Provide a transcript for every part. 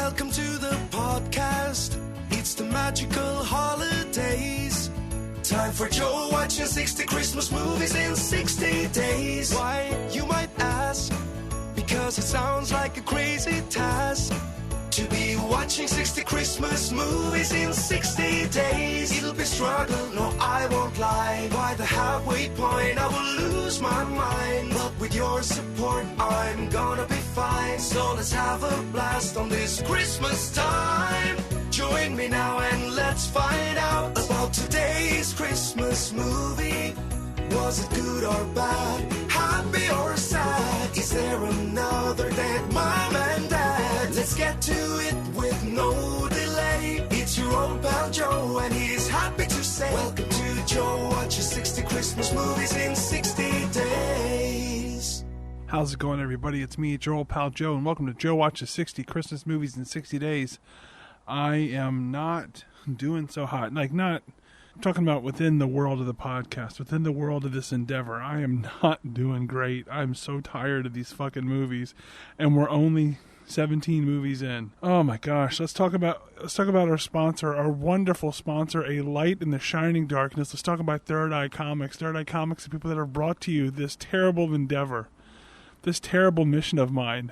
Welcome to the podcast. It's the magical holidays. Time for Joe watching 60 Christmas movies in 60 days. Why, you might ask? Because it sounds like a crazy task to be watching 60 Christmas movies in 60 days. It'll be struggle, no I won't lie. By the halfway point I will lose my mind, but with your support I'm gonna be fine. So let's have a blast on this Christmas time. Join me now and let's find out about today's Christmas movie. Was it good or bad? Happy or sad? Is there another dead mom and dad? Let's get to it with no delay. It's your old pal Joe and he's happy to say welcome to Joe watches 60 Christmas movies in 60 days. How's it going, everybody? It's me, your old pal Joe, and welcome to Joe watches 60 Christmas movies in 60 days. I am not doing so hot. I'm talking about within the world of the podcast, within the world of this endeavor. I am not doing great. I'm so tired of these fucking movies, and we're only 17 movies in. Oh my gosh. Let's talk about our sponsor, our wonderful sponsor, a light in the shining darkness. Let's talk about Third Eye Comics. Third Eye Comics, the people that have brought to you this terrible endeavor, this terrible mission of mine.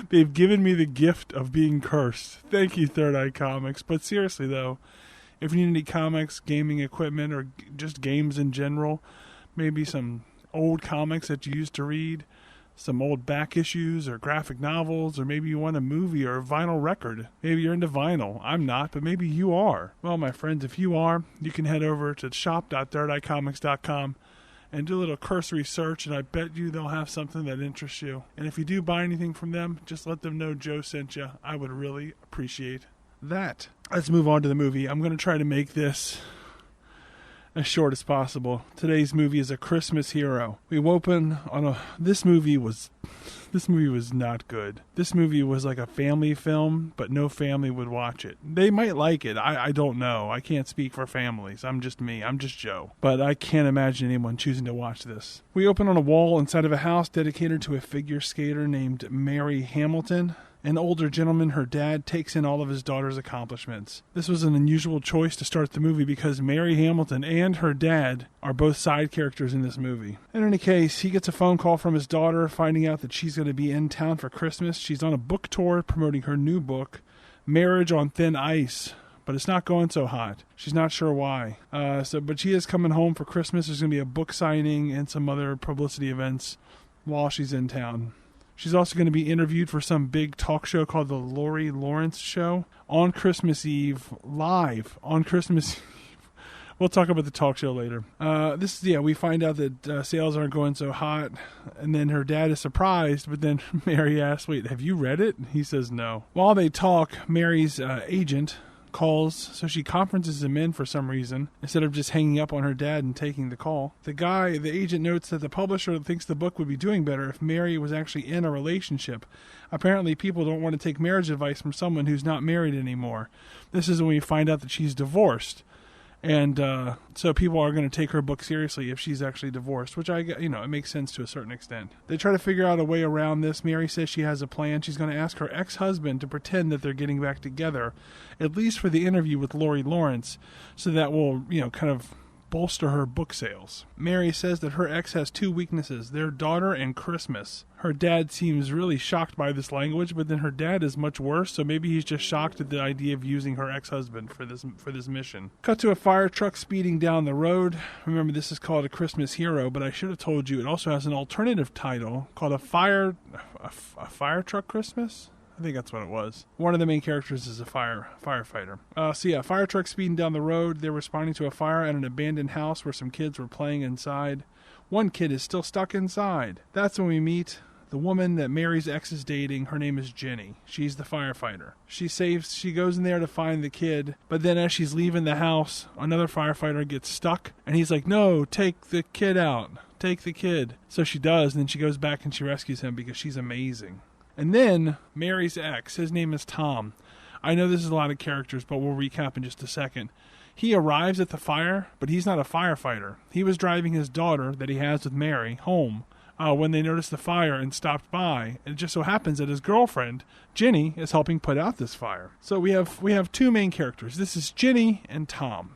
They've given me the gift of being cursed. Thank you, Third Eye Comics. But seriously, though, if you need any comics, gaming equipment, or just games in general, maybe some old comics that you used to read, some old back issues or graphic novels, or maybe you want a movie or a vinyl record. Maybe you're into vinyl. I'm not, but maybe you are. Well, my friends, if you are, you can head over to shop.thirdeyecomics.com and do a little cursory search, and I bet you they'll have something that interests you. And if you do buy anything from them, just let them know Joe sent you. I would really appreciate that. Let's move on to the movie. I'm going to try to make this as short as possible. Today's movie is A Christmas Hero. We open on this movie was not good. This movie was like a family film, but no family would watch it. They might like it. I don't know. I can't speak for families. I'm just me. I'm just Joe. But I can't imagine anyone choosing to watch this. We open on a wall inside of a house dedicated to a figure skater named Mary Hamilton. An older gentleman, her dad, takes in all of his daughter's accomplishments. This was an unusual choice to start the movie because Mary Hamilton and her dad are both side characters in this movie. In any case, he gets a phone call from his daughter finding out that she's going to be in town for Christmas. She's on a book tour promoting her new book, Marriage on Thin Ice. But it's not going so hot. She's not sure why. But she is coming home for Christmas. There's going to be a book signing and some other publicity events while she's in town. She's also going to be interviewed for some big talk show called The Lori Lawrence Show on Christmas Eve, live on Christmas Eve. We'll talk about the talk show later. We find out that sales aren't going so hot, and then her dad is surprised, but then Mary asks, wait, have you read it? He says no. While they talk, Mary's agent calls, so she conferences him in for some reason instead of just hanging up on her dad and taking the call. The agent notes that the publisher thinks the book would be doing better if Mary was actually in a relationship. Apparently people don't want to take marriage advice from someone who's not married anymore. This is when we find out that she's divorced. And so people are going to take her book seriously if she's actually divorced, which it makes sense to a certain extent. They try to figure out a way around this. Mary says she has a plan. She's going to ask her ex-husband to pretend that they're getting back together, at least for the interview with Lori Lawrence, so that will, kind of bolster her book sales. Mary says that her ex has two weaknesses, their daughter and Christmas. Her dad seems really shocked by this language, but then her dad is much worse, so maybe he's just shocked at the idea of using her ex-husband for this mission. Cut to a fire truck speeding down the road. Remember, this is called A Christmas Hero, but I should have told you it also has an alternative title called A Fire Truck Christmas? I think that's what it was. One of the main characters is a firefighter. Fire truck speeding down the road. They're responding to a fire at an abandoned house where some kids were playing inside. One kid is still stuck inside. That's when we meet the woman that Mary's ex is dating. Her name is Jenny. She's the firefighter. She goes in there to find the kid, but then as she's leaving the house, another firefighter gets stuck, and he's like, no, take the kid out. Take the kid. So she does, and then she goes back and she rescues him because she's amazing. And then Mary's ex, his name is Tom. I know this is a lot of characters, but we'll recap in just a second. He arrives at the fire, but he's not a firefighter. He was driving his daughter that he has with Mary home when they noticed the fire and stopped by. And it just so happens that his girlfriend, Ginny, is helping put out this fire. So we have two main characters. This is Ginny and Tom.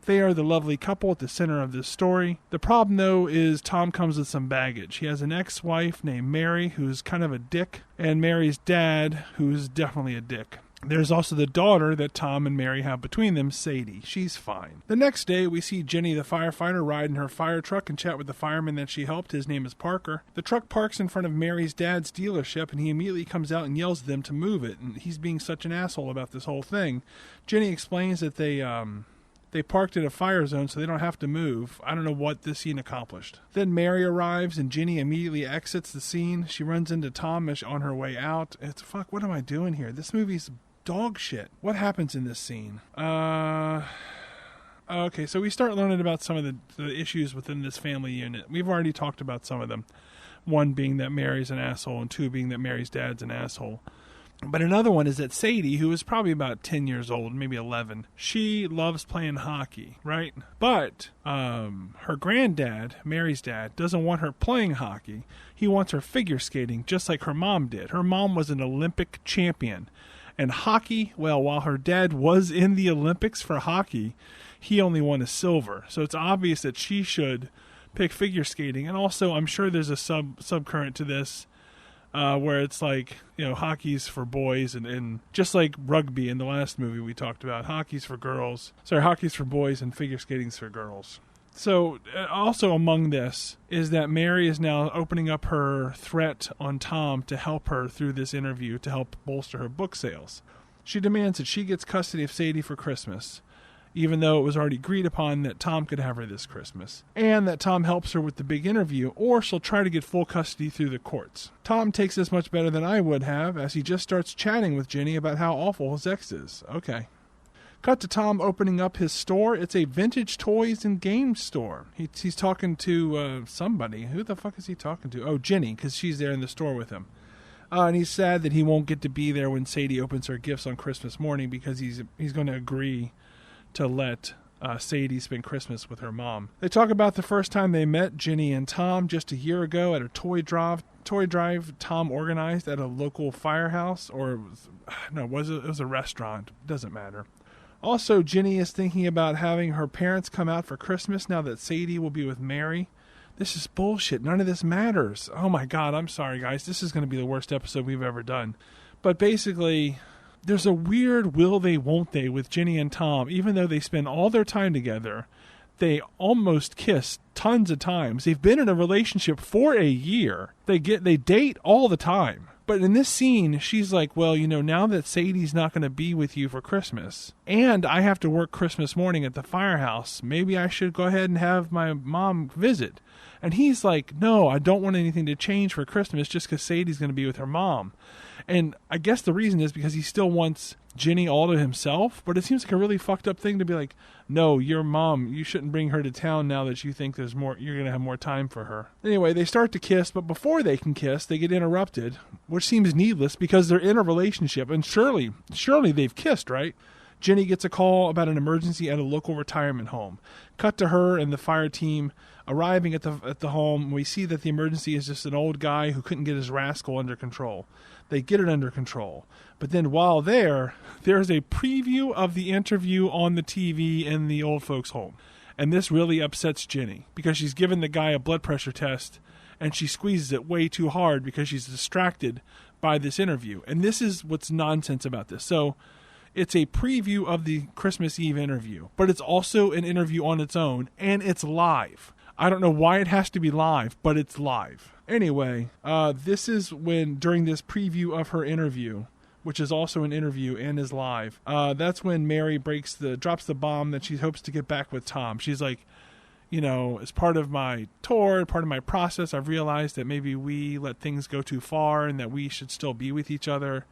They are the lovely couple at the center of this story. The problem, though, is Tom comes with some baggage. He has an ex-wife named Mary, who's kind of a dick, and Mary's dad, who's definitely a dick. There's also the daughter that Tom and Mary have between them, Sadie. She's fine. The next day, we see Ginny, the firefighter, ride in her fire truck and chat with the fireman that she helped. His name is Parker. The truck parks in front of Mary's dad's dealership, and he immediately comes out and yells at them to move it, and he's being such an asshole about this whole thing. Ginny explains that they parked at a fire zone so they don't have to move. I don't know what this scene accomplished. Then Mary arrives and Ginny immediately exits the scene. She runs into Tom on her way out. It's, fuck, what am I doing here? This movie's dog shit. What happens in this scene? Okay, so we start learning about some of the issues within this family unit. We've already talked about some of them. One being that Mary's an asshole, and two being that Mary's dad's an asshole. But another one is that Sadie, who is probably about 10 years old, maybe 11, she loves playing hockey, right? But her granddad, Mary's dad, doesn't want her playing hockey. He wants her figure skating, just like her mom did. Her mom was an Olympic champion. And hockey, well, while her dad was in the Olympics for hockey, he only won a silver. So it's obvious that she should pick figure skating. And also, I'm sure there's a subcurrent to this, where it's like, hockey's for boys, and just like rugby in the last movie we talked about, hockey's for boys and figure skating's for girls. So also among this is that Mary is now opening up her threat on Tom to help her through this interview to help bolster her book sales. She demands that she gets custody of Sadie for Christmas, even though it was already agreed upon that Tom could have her this Christmas, and that Tom helps her with the big interview, or she'll try to get full custody through the courts. Tom takes this much better than I would have, as he just starts chatting with Ginny about how awful his ex is. Okay. Cut to Tom opening up his store. It's a vintage toys and games store. He's talking to somebody. Who the fuck is he talking to? Oh, Ginny, because she's there in the store with him. And he's sad that he won't get to be there when Sadie opens her gifts on Christmas morning, because he's going to agree to let Sadie spend Christmas with her mom. They talk about the first time they met, Ginny and Tom, just a year ago at a toy drive Tom organized at a local firehouse, or it was a restaurant. Doesn't matter. Also, Ginny is thinking about having her parents come out for Christmas now that Sadie will be with Mary. This is bullshit. None of this matters. Oh my God, I'm sorry, guys. This is going to be the worst episode we've ever done. But basically, there's a weird will they, won't they with Ginny and Tom. Even though they spend all their time together, they almost kiss tons of times. They've been in a relationship for a year. They date all the time. But in this scene, she's like, well, now that Sadie's not going to be with you for Christmas, and I have to work Christmas morning at the firehouse, maybe I should go ahead and have my mom visit. And he's like, no, I don't want anything to change for Christmas just because Sadie's going to be with her mom. And I guess the reason is because he still wants Ginny all to himself, but it seems like a really fucked up thing to be like, no, your mom, you shouldn't bring her to town now that you think you're going to have more time for her. Anyway, they start to kiss, but before they can kiss, they get interrupted, which seems needless because they're in a relationship, and surely they've kissed, right? Ginny gets a call about an emergency at a local retirement home. Cut to her and the fire team arriving at the home. We see that the emergency is just an old guy who couldn't get his rascal under control. They get it under control. But then while there's a preview of the interview on the TV in the old folks' home. And this really upsets Ginny because she's given the guy a blood pressure test and she squeezes it way too hard because she's distracted by this interview. And this is what's nonsense about this. So it's a preview of the Christmas Eve interview, but it's also an interview on its own, and it's live. I don't know why it has to be live, but it's live. Anyway, this is when, during this preview of her interview, which is also an interview and is live, that's when Mary drops the bomb that she hopes to get back with Tom. She's like, as part of my tour, part of my process, I've realized that maybe we let things go too far and that we should still be with each other.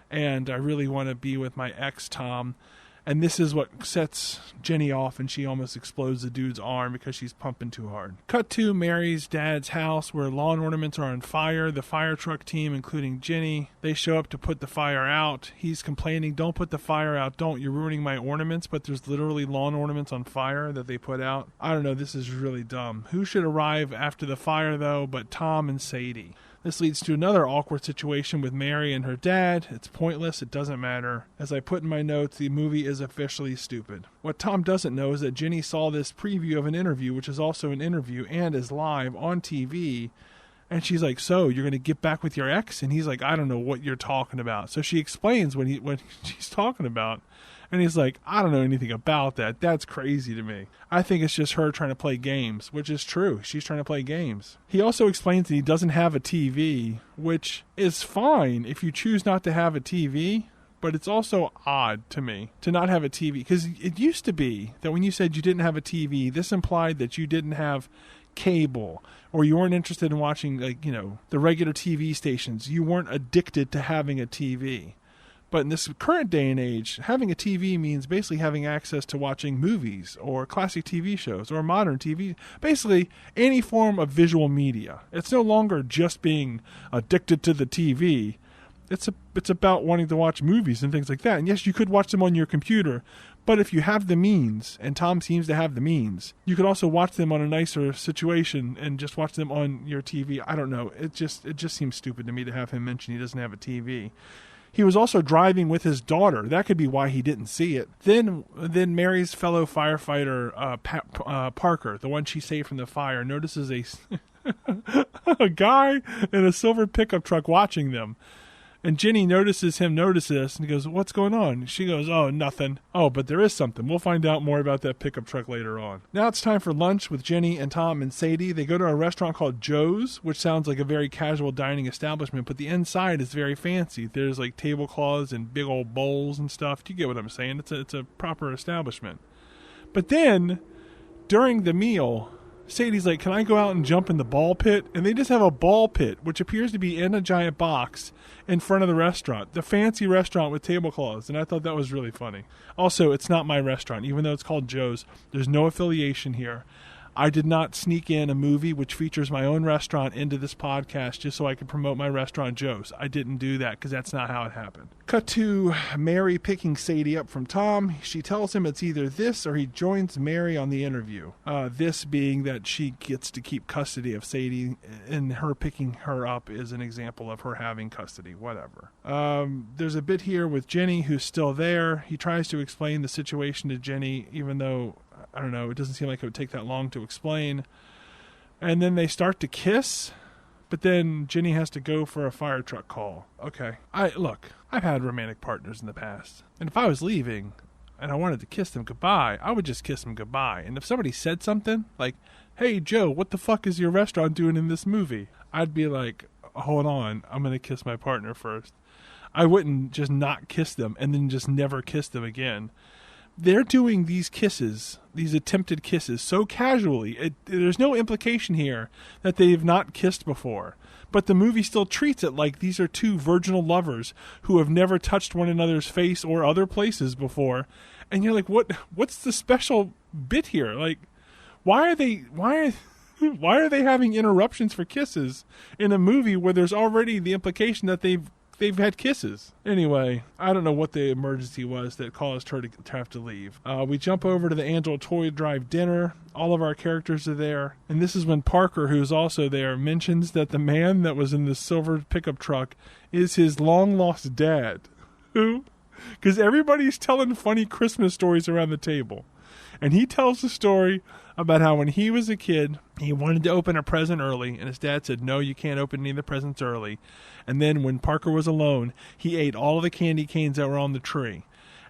And I really want to be with my ex, Tom. And this is what sets Jenny off, and she almost explodes the dude's arm because she's pumping too hard. Cut to Mary's dad's house where lawn ornaments are on fire. The fire truck team, including Jenny, they show up to put the fire out. He's complaining, don't put the fire out, don't, you're ruining my ornaments. But there's literally lawn ornaments on fire that they put out. I don't know, this is really dumb. Who should arrive after the fire, though, but Tom and Sadie? This leads to another awkward situation with Mary and her dad. It's pointless. It doesn't matter. As I put in my notes, the movie is officially stupid. What Tom doesn't know is that Jenny saw this preview of an interview, which is also an interview and is live on TV. And she's like, so you're going to get back with your ex? And he's like, I don't know what you're talking about. So she explains what she's talking about. And he's like, I don't know anything about that. That's crazy to me. I think it's just her trying to play games, which is true. She's trying to play games. He also explains that he doesn't have a TV, which is fine if you choose not to have a TV. But it's also odd to me to not have a TV. Because it used to be that when you said you didn't have a TV, this implied that you didn't have cable, or you weren't interested in watching, like, you know, the regular TV stations. You weren't addicted to having a TV. But in this current day and age, having a TV means basically having access to watching movies or classic TV shows or modern TV, basically any form of visual media. It's no longer just being addicted to the TV. It's about wanting to watch movies and things like that. And yes, you could watch them on your computer, but if you have the means, and Tom seems to have the means, you could also watch them on a nicer situation and just watch them on your TV. I don't know. It just seems stupid to me to have him mention he doesn't have a TV. He was also driving with his daughter. That could be why he didn't see it. Then Mary's fellow firefighter, Parker, the one she saved from the fire, notices a guy in a silver pickup truck watching them. And Jenny notices him notice this and goes, what's going on? She goes, oh, nothing. Oh, but there is something. We'll find out more about that pickup truck later on. Now it's time for lunch with Jenny and Tom and Sadie. They go to a restaurant called Joe's, which sounds like a very casual dining establishment, but the inside is very fancy. There's like tablecloths and big old bowls and stuff. Do you get what I'm saying? It's a proper establishment. But then, during the meal, Sadie's like, can I go out and jump in the ball pit? And they just have a ball pit, which appears to be in a giant box in front of the restaurant, the fancy restaurant with tablecloths. And I thought that was really funny. Also, it's not my restaurant, even though it's called Joe's. There's no affiliation here. I did not sneak in a movie which features my own restaurant into this podcast just so I could promote my restaurant, Joe's. I didn't do that because that's not how it happened. Cut to Mary picking Sadie up from Tom. She tells him it's either this or he joins Mary on the interview. This being that she gets to keep custody of Sadie, and her picking her up is an example of her having custody, whatever. There's a bit here with Jenny who's still there. He tries to explain the situation to Jenny, even though, I don't know, it doesn't seem like it would take that long to explain. And then they start to kiss, but then Jenny has to go for a fire truck call. Okay. I've had romantic partners in the past. And if I was leaving and I wanted to kiss them goodbye, I would just kiss them goodbye. And if somebody said something like, hey, Joe, what the fuck is your restaurant doing in this movie? I'd be like, hold on, I'm going to kiss my partner first. I wouldn't just not kiss them and then just never kiss them again. They're doing these kisses, these attempted kisses, so casually. There's no implication here that they've not kissed before. But the movie still treats it like these are two virginal lovers who have never touched one another's face or other places before. And you're like, what's the special bit here? Like, why are they having interruptions for kisses in a movie where there's already the implication that they've had kisses? Anyway, I don't know what the emergency was that caused her to have to leave. We jump over to the Angel Toy Drive dinner. All of our characters are there. And this is when Parker, who's also there, mentions that the man that was in the silver pickup truck is his long-lost dad. Who? Because everybody's telling funny Christmas stories around the table. And he tells the story about how when he was a kid, he wanted to open a present early, and his dad said, no, you can't open any of the presents early. And then when Parker was alone, he ate all of the candy canes that were on the tree.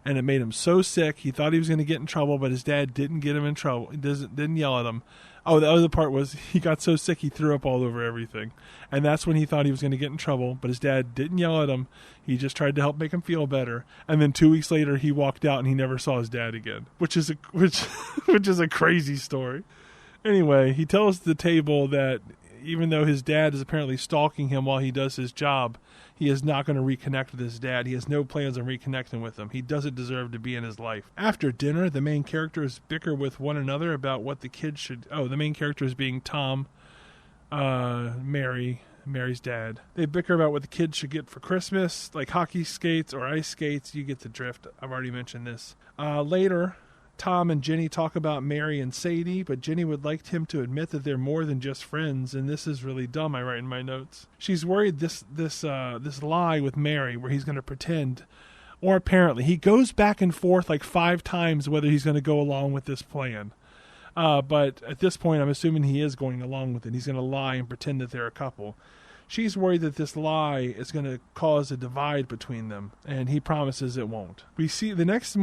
And it made him so sick, he thought he was going to get in trouble, but his dad didn't get him in trouble. He didn't yell at him. Oh, the other part was he got so sick he threw up all over everything. And that's when he thought he was going to get in trouble, but his dad didn't yell at him. He just tried to help make him feel better. And then 2 weeks later, he walked out and he never saw his dad again, which is a crazy story. Anyway, he tells the table that even though his dad is apparently stalking him while he does his job, he is not going to reconnect with his dad. He has no plans on reconnecting with him. He doesn't deserve to be in his life. After dinner, the main characters bicker with one another about what the kids should... Oh, the main characters being Tom, Mary's dad. They bicker about what the kids should get for Christmas, like hockey skates or ice skates. You get the drift. I've already mentioned this. Later, Tom and Jenny talk about Mary and Sadie, but Jenny would like him to admit that they're more than just friends, and this is really dumb, I write in my notes. She's worried this lie with Mary where he's going to pretend, or apparently he goes back and forth like 5 times whether he's going to go along with this plan. But at this point, I'm assuming he is going along with it. He's going to lie and pretend that they're a couple. She's worried that this lie is going to cause a divide between them, and he promises it won't. We see the next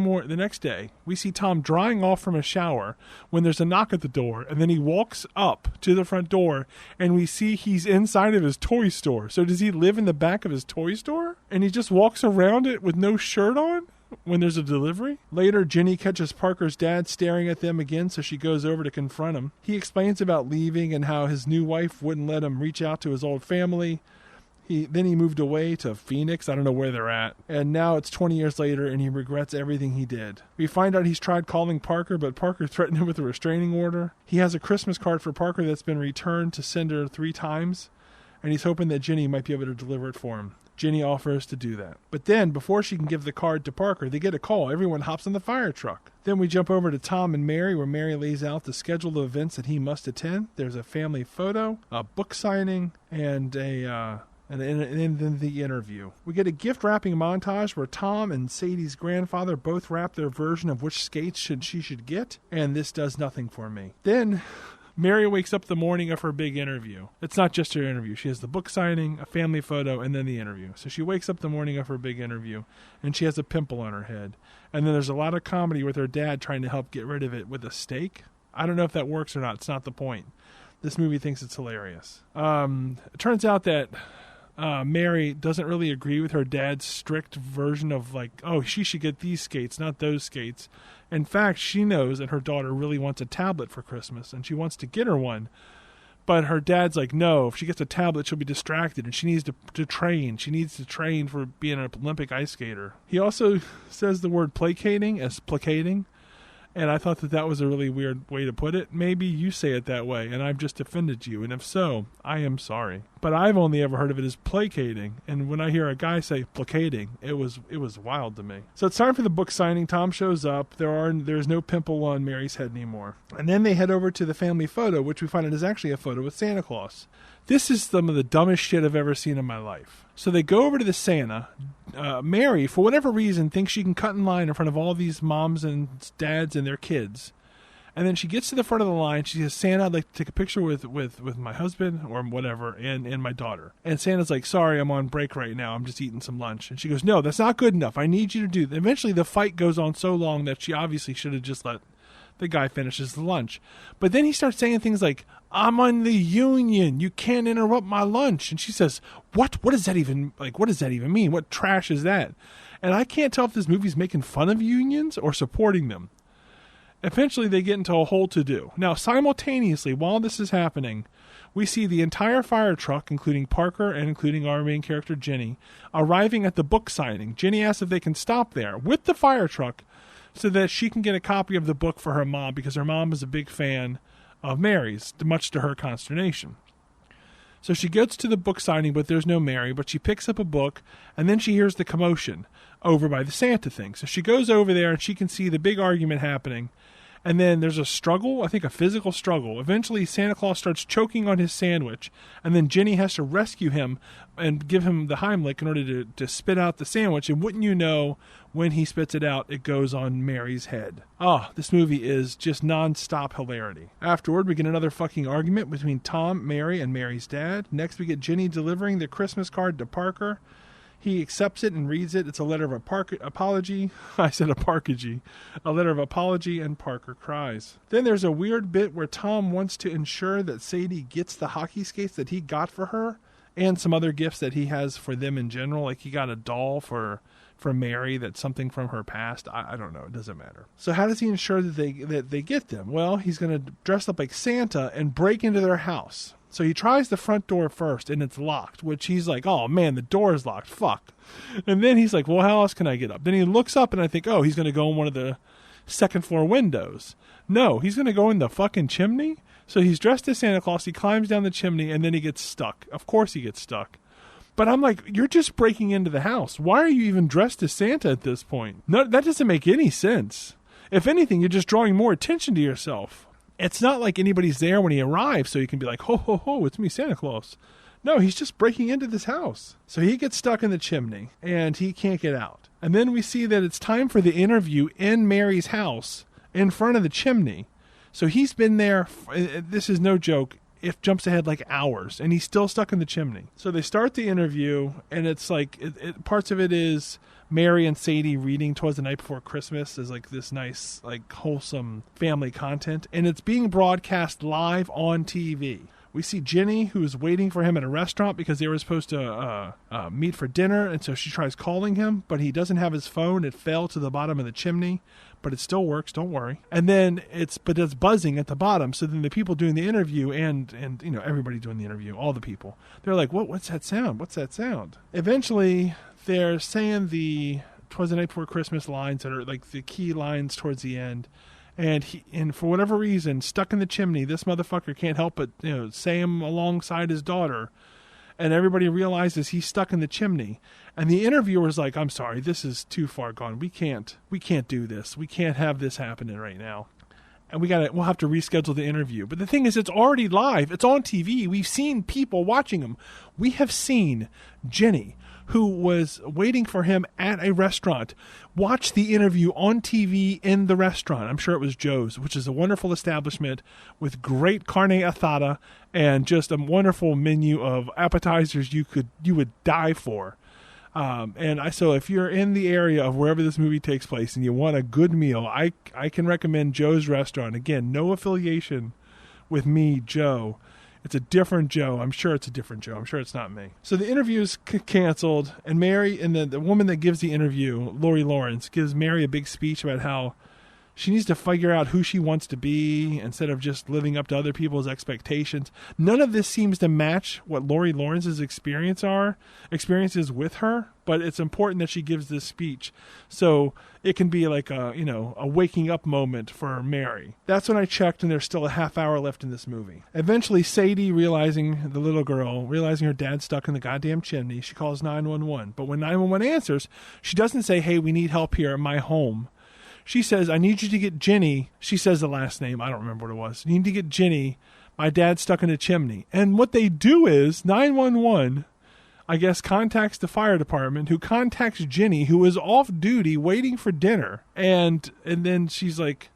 day, we see Tom drying off from a shower when there's a knock at the door, and then he walks up to the front door, and we see he's inside of his toy store. So does he live in the back of his toy store? And he just walks around it with no shirt on when there's a delivery? Later, Jenny catches Parker's dad staring at them again, so she goes over to confront him. He explains about leaving and how his new wife wouldn't let him reach out to his old family. Then he moved away to Phoenix. I don't know where they're at. And now it's 20 years later, and he regrets everything he did. We find out he's tried calling Parker, but Parker threatened him with a restraining order. He has a Christmas card for Parker that's been returned to sender 3 times, and he's hoping that Jenny might be able to deliver it for him. Jenny offers to do that. But then, before she can give the card to Parker, they get a call. Everyone hops in the fire truck. Then we jump over to Tom and Mary, where Mary lays out the schedule of events that he must attend. There's a family photo, a book signing, and then the interview. We get a gift wrapping montage where Tom and Sadie's grandfather both wrap their version of which skates she should get, and this does nothing for me. Then Mary wakes up the morning of her big interview. It's not just her interview. She has the book signing, a family photo, and then the interview. So she wakes up the morning of her big interview, and she has a pimple on her head. And then there's a lot of comedy with her dad trying to help get rid of it with a stake. I don't know if that works or not. It's not the point. This movie thinks it's hilarious. It turns out that Mary doesn't really agree with her dad's strict version of like, oh, she should get these skates, not those skates. In fact, she knows that her daughter really wants a tablet for Christmas, and she wants to get her one. But her dad's like, no, if she gets a tablet, she'll be distracted, and she needs to train. She needs to train for being an Olympic ice skater. He also says the word placating as placating. And I thought that was a really weird way to put it. Maybe you say it that way, and I've just offended you. And if so, I am sorry. But I've only ever heard of it as placating. And when I hear a guy say placating, it was wild to me. So it's time for the book signing. Tom shows up. There's no pimple on Mary's head anymore. And then they head over to the family photo, which we find out is actually a photo with Santa Claus. This is some of the dumbest shit I've ever seen in my life. So they go over to the Santa. Mary, for whatever reason, thinks she can cut in line in front of all these moms and dads and their kids. And then she gets to the front of the line. She says, Santa, I'd like to take a picture with my husband or whatever and my daughter. And Santa's like, sorry, I'm on break right now. I'm just eating some lunch. And she goes, no, that's not good enough. I need you to do that. Eventually, the fight goes on so long that she obviously should have just let the guy finishes the lunch. But then he starts saying things like, I'm on the union. You can't interrupt my lunch. And she says, what? What does that even mean? What trash is that? And I can't tell if this movie's making fun of unions or supporting them. Eventually, they get into a whole to-do. Now, simultaneously, while this is happening, we see the entire fire truck, including Parker and including our main character, Jenny, arriving at the book signing. Jenny asks if they can stop there with the fire truck so that she can get a copy of the book for her mom, because her mom is a big fan of Mary's, much to her consternation. So she gets to the book signing, but there's no Mary, but she picks up a book, and then she hears the commotion over by the Santa thing. So she goes over there, and she can see the big argument happening, and then there's a struggle, I think a physical struggle. Eventually, Santa Claus starts choking on his sandwich, and then Jenny has to rescue him and give him the Heimlich in order to spit out the sandwich, and wouldn't you know, when he spits it out, it goes on Mary's head. Oh, this movie is just non-stop hilarity. Afterward, we get another fucking argument between Tom, Mary, and Mary's dad. Next, we get Jenny delivering the Christmas card to Parker. He accepts it and reads it. It's a letter of apology. I said aparkagy. A letter of apology, and Parker cries. Then there's a weird bit where Tom wants to ensure that Sadie gets the hockey skates that he got for her and some other gifts that he has for them in general. Like he got a doll for Mary that's something from her past. I don't know. It doesn't matter. So how does he ensure that they get them? Well, he's going to dress up like Santa and break into their house. So he tries the front door first, and it's locked, which he's like, oh, man, the door is locked. Fuck. And then he's like, well, how else can I get up? Then he looks up, and I think, oh, he's going to go in one of the second-floor windows. No, he's going to go in the fucking chimney? So he's dressed as Santa Claus. He climbs down the chimney, and then he gets stuck. Of course he gets stuck. But I'm like, you're just breaking into the house. Why are you even dressed as Santa at this point? No, that doesn't make any sense. If anything, you're just drawing more attention to yourself. It's not like anybody's there when he arrives, so you can be like, ho, ho, ho, it's me, Santa Claus. No, he's just breaking into this house. So he gets stuck in the chimney, and he can't get out. And then we see that it's time for the interview in Mary's house in front of the chimney. So he's been there, this is no joke, it jumps ahead like hours, and he's still stuck in the chimney. So they start the interview, and it's like, parts of it is Mary and Sadie reading "'Twas the Night Before Christmas" is like this nice, like wholesome family content, and it's being broadcast live on TV. We see Jenny, who's waiting for him at a restaurant because they were supposed to meet for dinner, and so she tries calling him, but he doesn't have his phone. It fell to the bottom of the chimney, but it still works, don't worry. And then it's buzzing at the bottom, so then the people doing the interview and you know, everybody doing the interview, all the people, they're like, what's that sound? What's that sound? Eventually, they're saying the "'Twas the Night Before Christmas" lines that are like the key lines towards the end. And for whatever reason, stuck in the chimney, this motherfucker can't help but, you know, say him alongside his daughter. And everybody realizes he's stuck in the chimney. And the interviewer's like, I'm sorry, this is too far gone. We can't do this. We can't have this happening right now. And we'll have to reschedule the interview. But the thing is, it's already live. It's on TV. We've seen people watching him. We have seen Jenny, who was waiting for him at a restaurant, watch the interview on TV in the restaurant. I'm sure it was Joe's, which is a wonderful establishment with great carne asada and just a wonderful menu of appetizers you would die for. So if you're in the area of wherever this movie takes place and you want a good meal, I can recommend Joe's Restaurant. Again, no affiliation with me, Joe. It's a different Joe. I'm sure it's a different Joe. I'm sure it's not me. So the interview is canceled, and Mary, and the woman that gives the interview, Lori Lawrence, gives Mary a big speech about how she needs to figure out who she wants to be instead of just living up to other people's expectations. None of this seems to match what Lori Lawrence's experiences with her, but it's important that she gives this speech so it can be like a waking up moment for Mary. That's when I checked, and there's still a half hour left in this movie. Eventually, Sadie, realizing her dad's stuck in the goddamn chimney, she calls 911. But when 911 answers, she doesn't say, hey, we need help here at my home. She says, I need you to get Jenny. She says the last name. I don't remember what it was. You need to get Jenny. My dad's stuck in a chimney. And what they do is 911, I guess, contacts the fire department, who contacts Jenny, who is off duty waiting for dinner. And then she's like,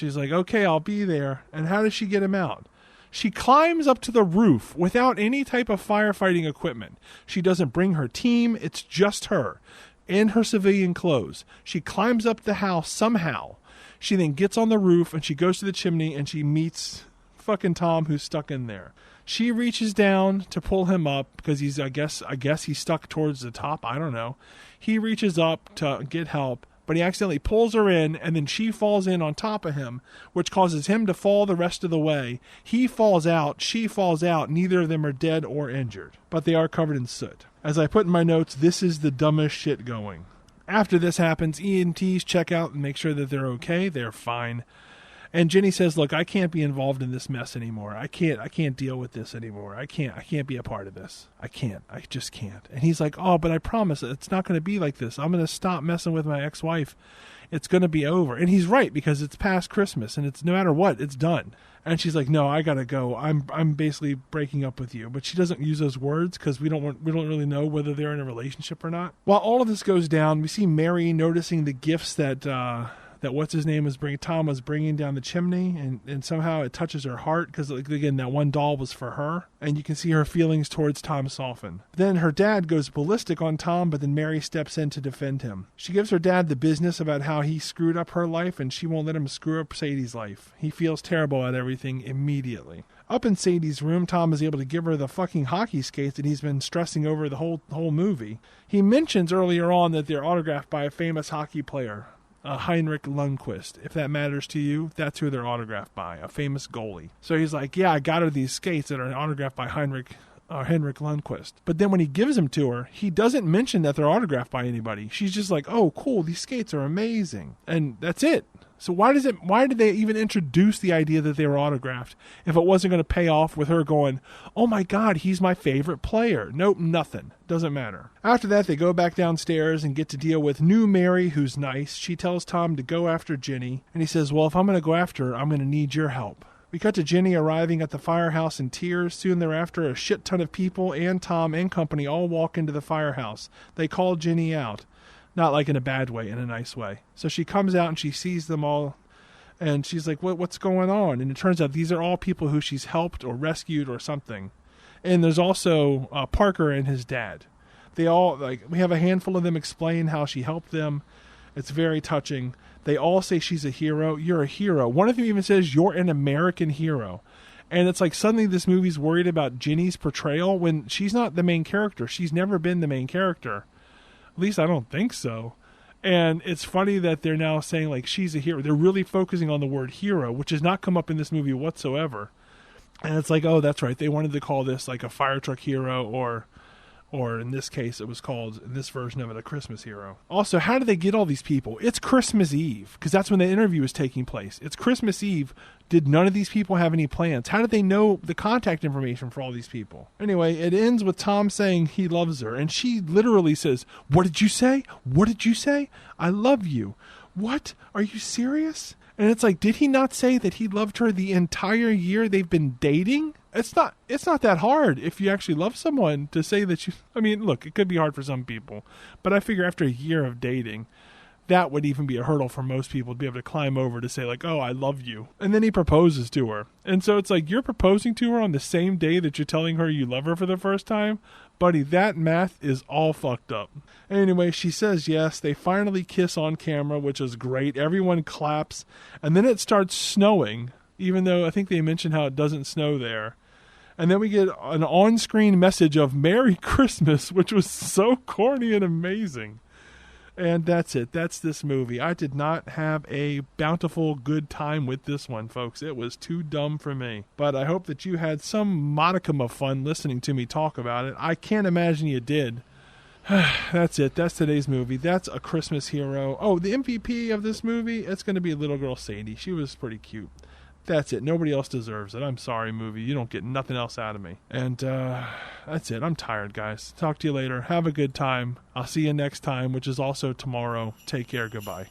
okay, I'll be there. And how does she get him out? She climbs up to the roof without any type of firefighting equipment. She doesn't bring her team. It's just her. In her civilian clothes. She climbs up the house somehow. She then gets on the roof and she goes to the chimney and she meets fucking Tom, who's stuck in there. She reaches down to pull him up because I guess he's stuck towards the top. I don't know. He reaches up to get help, but he accidentally pulls her in, and then she falls in on top of him, which causes him to fall the rest of the way. He falls out, she falls out. Neither of them are dead or injured, but they are covered in soot. As I put in my notes, this is the dumbest shit going. After this happens, EMTs check out and make sure that they're okay. They're fine. And Jenny says, look, I can't be involved in this mess anymore. I can't deal with this anymore. I can't be a part of this. I just can't. And he's like, oh, but I promise it's not going to be like this. I'm going to stop messing with my ex-wife. It's going to be over. And he's right, because it's past Christmas and it's no matter what, it's done. And she's like, no, I got to go. I'm basically breaking up with you. But she doesn't use those words because we don't really know whether they're in a relationship or not. While all of this goes down, we see Mary noticing the gifts that Tom was bringing down the chimney, and somehow it touches her heart because, again, that one doll was for her, and you can see her feelings towards Tom soften. Then her dad goes ballistic on Tom, but then Mary steps in to defend him. She gives her dad the business about how he screwed up her life, and she won't let him screw up Sadie's life. He feels terrible at everything immediately. Up in Sadie's room, Tom is able to give her the fucking hockey skates that he's been stressing over the whole movie. He mentions earlier on that they're autographed by a famous hockey player. Heinrich Lundqvist. If that matters to you, that's who they're autographed by, a famous goalie. So he's like, yeah, I got her these skates that are autographed by Henrik Lundqvist. But then when he gives them to her, he doesn't mention that they're autographed by anybody. She's just like, oh, cool, these skates are amazing. And that's it. So why did they even introduce the idea that they were autographed if it wasn't going to pay off with her going, oh my God, he's my favorite player? Nope, nothing. Doesn't matter. After that, they go back downstairs and get to deal with new Mary, who's nice. She tells Tom to go after Ginny. And he says, well, if I'm going to go after her, I'm going to need your help. We cut to Ginny arriving at the firehouse in tears. Soon thereafter, a shit ton of people and Tom and company all walk into the firehouse. They call Ginny out. Not like in a bad way, in a nice way. So she comes out and she sees them all, and she's like, what's going on? And it turns out these are all people who she's helped or rescued or something. And there's also Parker and his dad. They all, we have a handful of them explain how she helped them. It's very touching. They all say she's a hero. You're a hero. One of them even says, you're an American hero. And it's like suddenly this movie's worried about Ginny's portrayal when she's not the main character. She's never been the main character. At least I don't think so. And it's funny that they're now saying like she's a hero. They're really focusing on the word hero, which has not come up in this movie whatsoever. And it's like, oh, that's right. They wanted to call this like a fire truck hero or in this case, it was called, in this version of it, a Christmas hero. Also, how did they get all these people? It's Christmas Eve, because that's when the interview is taking place. It's Christmas Eve. Did none of these people have any plans? How did they know the contact information for all these people? Anyway, it ends with Tom saying he loves her, and she literally says, what did you say? What did you say? I love you. What? Are you serious? And it's like, did he not say that he loved her the entire year they've been dating? It's not that hard if you actually love someone to say that you... I mean, look, it could be hard for some people, but I figure after a year of dating, that would even be a hurdle for most people to be able to climb over to say like, oh, I love you. And then he proposes to her. And so it's like, you're proposing to her on the same day that you're telling her you love her for the first time? Buddy, that math is all fucked up. Anyway, she says yes. They finally kiss on camera, which is great. Everyone claps. And then it starts snowing, even though I think they mentioned how it doesn't snow there. And then we get an on-screen message of Merry Christmas, which was so corny and amazing. And that's it. That's this movie. I did not have a bountiful good time with this one, folks. It was too dumb for me. But I hope that you had some modicum of fun listening to me talk about it. I can't imagine you did. That's it. That's today's movie. That's A Christmas Hero. Oh, the MVP of this movie, it's going to be little girl Sadie. She was pretty cute. That's it. Nobody else deserves it. I'm sorry, movie. You don't get nothing else out of me. And that's it. I'm tired, guys. Talk to you later. Have a good time. I'll see you next time, which is also tomorrow. Take care. Goodbye.